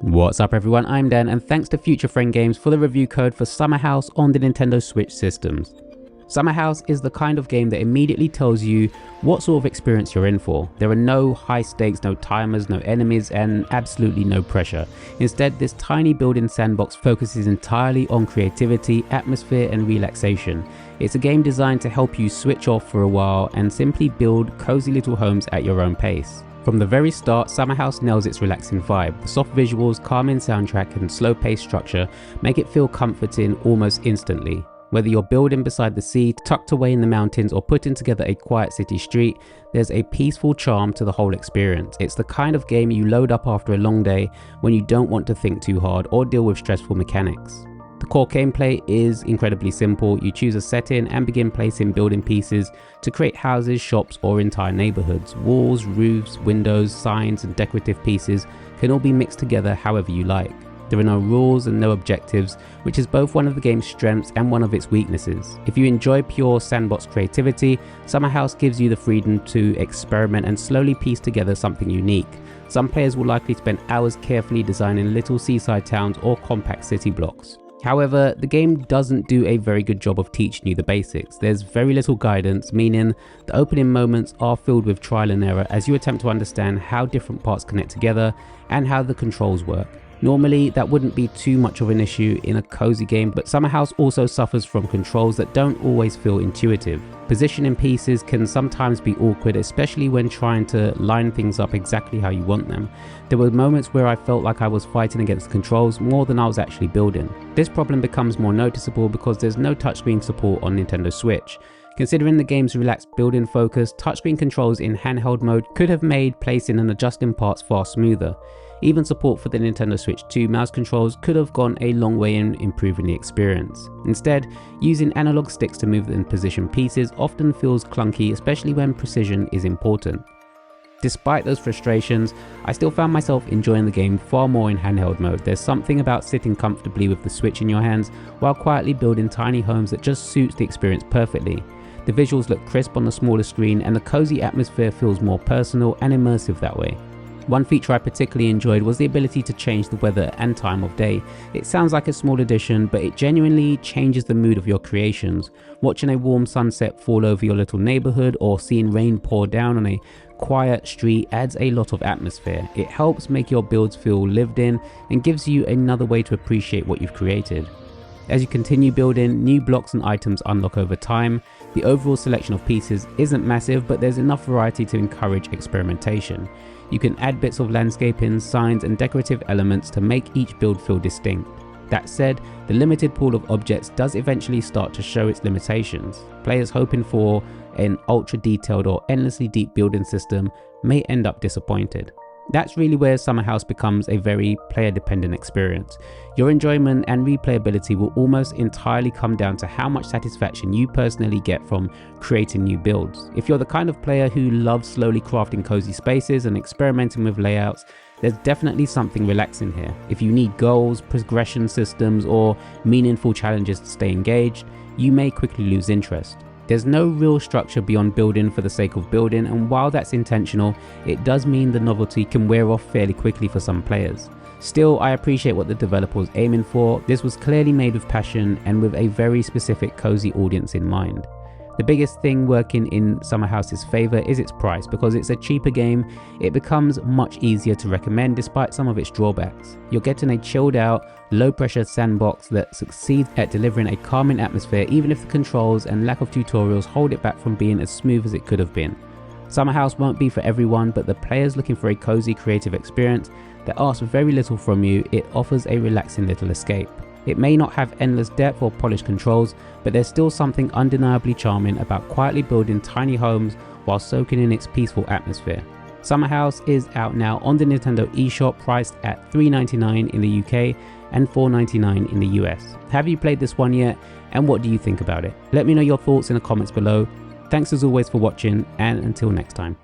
What's up everyone, I'm Dan and thanks to Future Friend Games for the review code for Summerhouse on the Nintendo Switch systems. Summerhouse is the kind of game that immediately tells you what sort of experience you're in for. There are no high stakes, no timers, no enemies and absolutely no pressure. Instead, this tiny built-in sandbox focuses entirely on creativity, atmosphere and relaxation. It's a game designed to help you switch off for a while and simply build cozy little homes at your own pace. From the very start, Summerhouse nails its relaxing vibe. The soft visuals, calming soundtrack and slow-paced structure make it feel comforting almost instantly. Whether you're building beside the sea, tucked away in the mountains or putting together a quiet city street, there's a peaceful charm to the whole experience. It's the kind of game you load up after a long day when you don't want to think too hard or deal with stressful mechanics. The core gameplay is incredibly simple. You choose a setting and begin placing building pieces to create houses, shops or entire neighborhoods. Walls, roofs, windows, signs and decorative pieces can all be mixed together however you like. There are no rules and no objectives, which is both one of the game's strengths and one of its weaknesses. If you enjoy pure sandbox creativity, Summerhouse gives you the freedom to experiment and slowly piece together something unique. Some players will likely spend hours carefully designing little seaside towns or compact city blocks. However, the game doesn't do a very good job of teaching you the basics. There's very little guidance, meaning the opening moments are filled with trial and error as you attempt to understand how different parts connect together and how the controls work. Normally, that wouldn't be too much of an issue in a cozy game, but Summerhouse also suffers from controls that don't always feel intuitive. Positioning pieces can sometimes be awkward, especially when trying to line things up exactly how you want them. There were moments where I felt like I was fighting against the controls more than I was actually building. This problem becomes more noticeable because there's no touchscreen support on Nintendo Switch. Considering the game's relaxed building focus, touchscreen controls in handheld mode could have made placing and adjusting parts far smoother. Even support for the Nintendo Switch 2 mouse controls could have gone a long way in improving the experience. Instead, using analog sticks to move and position pieces often feels clunky, especially when precision is important. Despite those frustrations, I still found myself enjoying the game far more in handheld mode. There's something about sitting comfortably with the Switch in your hands while quietly building tiny homes that just suits the experience perfectly. The visuals look crisp on the smaller screen and the cozy atmosphere feels more personal and immersive that way. One feature I particularly enjoyed was the ability to change the weather and time of day. It sounds like a small addition, but it genuinely changes the mood of your creations. Watching a warm sunset fall over your little neighborhood or seeing rain pour down on a quiet street adds a lot of atmosphere. It helps make your builds feel lived in and gives you another way to appreciate what you've created. As you continue building, new blocks and items unlock over time. The overall selection of pieces isn't massive, but there's enough variety to encourage experimentation. You can add bits of landscaping, signs and decorative elements to make each build feel distinct. That said, the limited pool of objects does eventually start to show its limitations. Players hoping for an ultra detailed or endlessly deep building system may end up disappointed. That's really where Summerhouse becomes a very player dependent experience. Your enjoyment and replayability will almost entirely come down to how much satisfaction you personally get from creating new builds. If you're the kind of player who loves slowly crafting cozy spaces and experimenting with layouts, there's definitely something relaxing here. If you need goals, progression systems or meaningful challenges to stay engaged, you may quickly lose interest. There's no real structure beyond building for the sake of building, and while that's intentional, it does mean the novelty can wear off fairly quickly for some players. Still, I appreciate what the developer was aiming for. This was clearly made with passion and with a very specific cozy audience in mind. The biggest thing working in Summerhouse's favor is its price. Because it's a cheaper game, it becomes much easier to recommend despite some of its drawbacks. You're getting a chilled out, low pressure sandbox that succeeds at delivering a calming atmosphere even if the controls and lack of tutorials hold it back from being as smooth as it could have been. Summerhouse won't be for everyone, but the players looking for a cozy creative experience that asks very little from you, it offers a relaxing little escape. It may not have endless depth or polished controls, but there's still something undeniably charming about quietly building tiny homes while soaking in its peaceful atmosphere. Summerhouse is out now on the Nintendo eShop, priced at $3.99 in the UK and $4.99 in the US. Have you played this one yet, and what do you think about it? Let me know your thoughts in the comments below. Thanks as always for watching, and until next time.